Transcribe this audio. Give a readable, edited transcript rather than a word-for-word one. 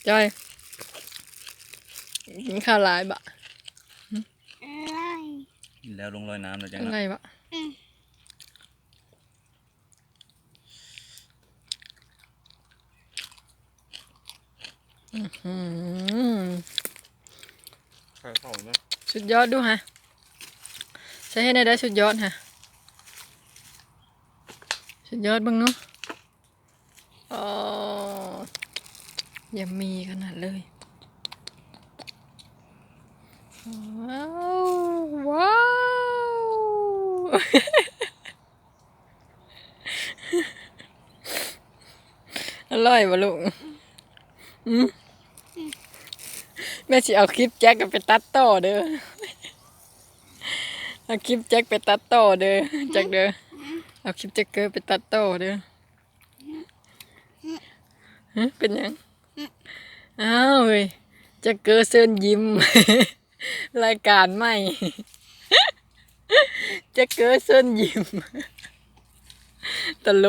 จอยกินข้าวหลายบะอะไรกินแล้วลงลอยน้ำแล้วจัง อะไรบะใช่เปล่านะ สุดยอดดูฮะใช้ให้ได้สุดยอดฮะสุดยอดบ้างเนาะอ๋อยังมีขนาดเลยว้าวว้าวอร่อยปะลูกแม่สิเอาคลิปแจ็คไปตัดต่อเด้อเอาคลิปแจ็คไปตัดต่อเด้อแจ็คเด้อเอาคลิปแจ็คเกอร์ไปตัดต่อเด้อเป็นยังอ้าวเฮ้ยแจ็คเกอร์เซินยิ้ม รายการใหม่แจ็คเกอร์เซินยิ้มตลก